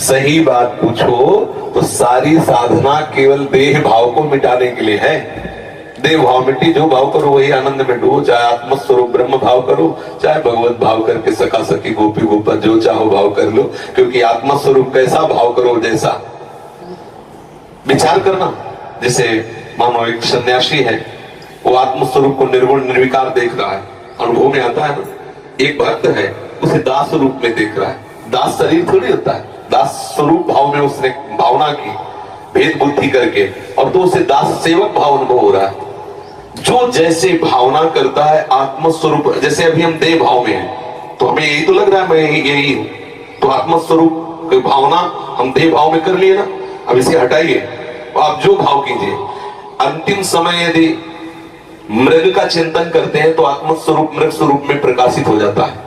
सही बात पूछो तो सारी साधना केवल देह भाव को मिटाने के लिए है। देह भाव मिट्टी, जो भाव करो वही आनंद में डूबो, चाहे आत्मस्वरूप ब्रह्म भाव करो, चाहे भगवत भाव करके सखा सखी गोपी गोपा जो चाहो भाव कर लो, क्योंकि आत्मस्वरूप कैसा भाव करो जैसा। विचार करना, जैसे मानो एक सन्यासी है, वो आत्मस्वरूप को निर्गुण निर्विकार देख रहा है, अनुभव में आता है ना। एक भक्त है, उसे दास स्वरूप में देख रहा है। दास शरीर थोड़ी होता है, दास स्वरूप भाव में उसने भावना की भेद बुद्धि करके, और तो उसे दास सेवक भाव अनुभव हो रहा है। जो जैसे भावना करता है आत्मस्वरूप, जैसे अभी हम देह भाव में हैं तो हमें यही तो लग रहा है मैं यही हूं, तो आत्मस्वरूप की भावना हम देह भाव में कर लिए ना। अब इसे हटाइए, आप जो भाव कीजिए, अंतिम समय यदि मृग का चिंतन करते हैं तो आत्मस्वरूप मृग स्वरूप में प्रकाशित हो जाता है।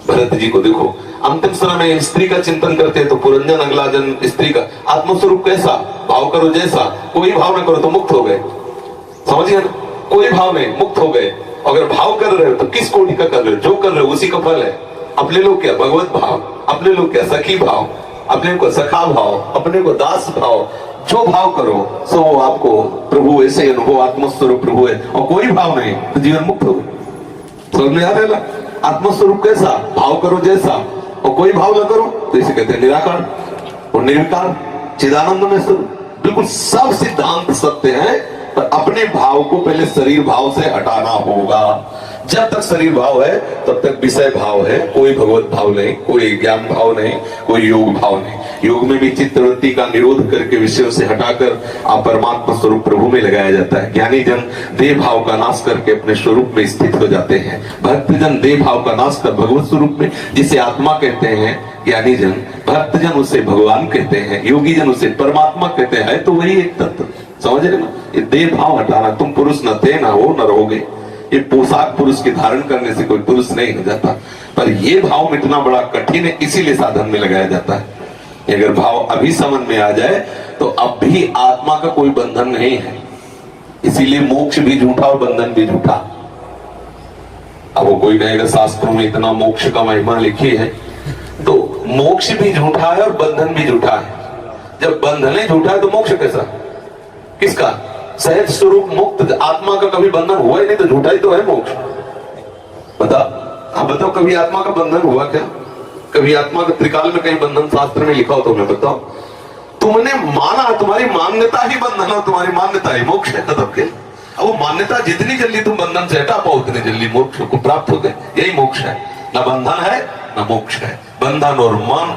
भरत जी को देखो, अंतिम समय में स्त्री का चिंतन करते हैं तो पुरंजन अगला जन्म स्त्री का। आत्मस्वरूप कैसा भाव करो जैसा, कोई भाव में करो तो मुक्त हो गए, समझिए ना। कोई भाव नहीं, मुक्त हो गए। अगर भाव कर रहे हो तो किस कोटि का कर रहे हो, जो कर रहे हो उसी का फल है। अपने लोग क्या भगवत भाव, अपने लोग क्या सखी भाव, अपने को सखा भाव, अपने को दास भाव, जो भाव करो सो आपको प्रभु ऐसे अनुभव, आत्मस्वरूप प्रभु है। और कोई भाव नहीं तो जीवन मुक्त हो गए। समझ में आ रहा है? आत्मस्वरूप कैसा भाव करो जैसा, और कोई भाव न करो तो इसे कहते हैं निराकार और निर्विकार चिदानंद में स्वरूप। बिल्कुल सब सिद्धांत सत्य है, पर अपने भाव को पहले शरीर भाव से हटाना होगा। जब तक शरीर भाव है तब तक विषय भाव है, कोई भगवत भाव नहीं, कोई ज्ञान भाव नहीं, कोई योग भाव नहीं। योग में भी चित्तवृत्ति का निरोध करके विषयों से हटाकर आप परमात्मा स्वरूप प्रभु में लगाया जाता है। ज्ञानी जन देह भाव का नाश करके अपने स्वरूप में स्थित हो जाते हैं। भक्तजन देह भाव का नाश कर भगवत स्वरूप में, जिसे आत्मा कहते हैं ज्ञानी जन, भक्तजन उसे भगवान कहते हैं, योगी जन उसे परमात्मा कहते हैं। है तो वही एक तत्व, समझ रहे ना। ये देह भाव हटाना, तुम पुरुष न थे, ना हो, न रहोगे। ये पोशाक पुरुष के धारण करने से कोई पुरुष नहीं हो जाता, पर ये भाव मिटना बड़ा कठिन है, इसीलिए साधन में लगाया जाता है। अगर भाव अभी समझ में आ जाए तो अब भी आत्मा का कोई बंधन नहीं है। इसीलिए मोक्ष भी झूठा और बंधन भी झूठा। अब वो कोई कहेगा शास्त्रों में इतना मोक्ष का महिमा लिखी है, तो मोक्ष भी झूठा है और बंधन भी झूठा है। जब बंधन ही झूठा है तो मोक्ष कैसा, किसका? सहज स्वरूप मुक्त आत्मा का कभी बंधन हुआ ही नहीं तो झूठा ही तो है मोक्ष। बताओ कभी आत्मा का बंधन हुआ क्या? कभी आत्मा का त्रिकाल में कहीं बंधन शास्त्र में लिखा हो तो मैं बताओ। तुमने माना, तुम्हारी मान्यता ही बंधन हो, तुम्हारी मान्यता ही मोक्ष है तब के। अब वो मान्यता जितनी जल्दी तुम बंधन से हटा पाओ उतनी जल्दी मोक्ष को प्राप्त हो गए। यही मोक्ष है, न बंधन है न मोक्ष है। बंधन और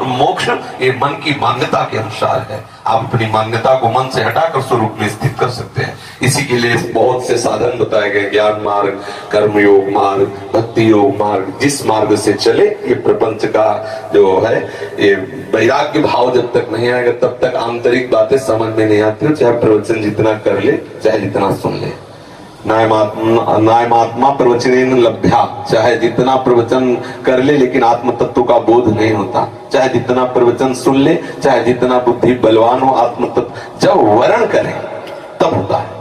मोक्ष ये मन की मान्यता के अनुसार है। आप अपनी मान्यता को मन से हटाकर स्वरूप में स्थित कर सकते हैं। इसी के लिए बहुत से साधन बताए गए, ज्ञान मार्ग, कर्म योग मार्ग, भक्ति योग मार्ग। जिस मार्ग से चले, ये प्रपंच का जो है ये वैराग्य भाव जब तक नहीं आएगा तब तक आंतरिक बातें समझ में नहीं आती। चाहे प्रवचन जितना कर ले, चाहे जितना सुन ले। नायमात्मा प्रवचनेन लभ्या, चाहे जितना प्रवचन कर ले लेकिन आत्म तत्व का बोध नहीं होता। चाहे जितना प्रवचन सुन ले, चाहे जितना बुद्धि बलवान हो, आत्म तत्व जब वर्ण करें तब होता है।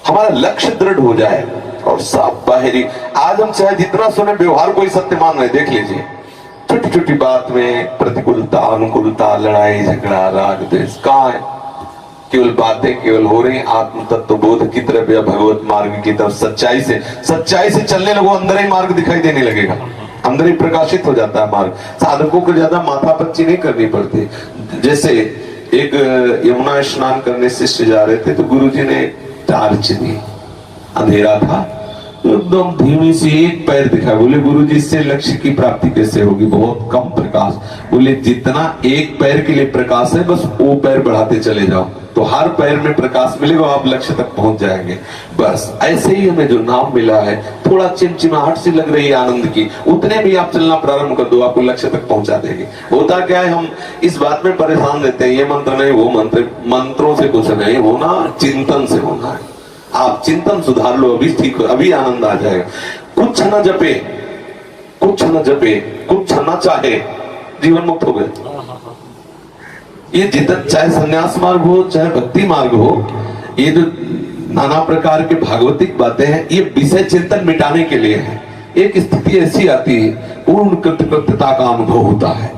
हमारा लक्ष्य दृढ़ हो जाए और सब बाहरी, आज हम चाहे जितना सुने व्यवहार कोई सत्य मान रहे, देख लीजिए छोटी छोटी बात में प्रतिकूलता अनुकूलता, लड़ाई झगड़ा, राग द्वेष, कहाँ है? केवल बातें केवल हो रही। आत्म तत्व बोध की तरफ या भगवत मार्ग की तरफ सच्चाई से चलने लगो, अंदर ही मार्ग दिखाई देने लगेगा, अंदर ही प्रकाशित हो जाता है मार्ग। साधकों को ज्यादा माथापच्ची नहीं करनी पड़ती। जैसे एक यमुना स्नान करने शिष्य जा रहे थे तो गुरुजी ने टार्च दी, अंधेरा था, एकदम धीमी सी एक पैर दिखा। बोले गुरुजी इससे लक्ष्य की प्राप्ति कैसे होगी, बहुत कम प्रकाश। बोले जितना एक पैर के लिए प्रकाश है बस वो पैर बढ़ाते चले जाओ तो हर पैर में प्रकाश मिलेगा, आप लक्ष्य तक पहुंच जाएंगे। बस ऐसे ही हमें जो नाम मिला है, थोड़ा चिमचिमाहट सी लग रही है आनंद की, उतने भी आप चलना प्रारंभ कर दो, आपको लक्ष्य तक पहुंचा देंगे। होता क्या है, हम इस बात में परेशान रहते हैं, ये मंत्र नहीं वो मंत्र, मंत्रों से कुछ नहीं होना, चिंतन से होना है। आप चिंतन सुधार लो, अभी ठीक हो, अभी आनंद आ जाएगा। कुछ न जपे, कुछ न जपे, कुछ न चाहे, जीवन मुक्त हो गए। ये जितना चाहे संन्यास मार्ग हो चाहे भक्ति मार्ग हो, ये जो नाना प्रकार के भागवतिक बातें हैं, ये विषय चिंतन मिटाने के लिए है। एक स्थिति ऐसी आती है, पूर्ण कृतकृत्यता का अनुभव होता है,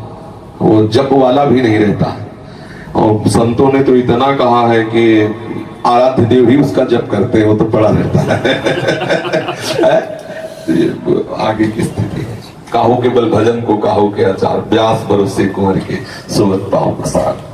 वो जप वाला भी नहीं रहता। और संतों ने तो इतना कहा है कि आराध्य देव ही उसका जप करते हैं, वो तो पड़ा रहता है। आगे की स्थिति है। काहो के बल भजन को काहो के आचार, व्यास भरोसे कुंवर के सुमत पाओ प्रसाद।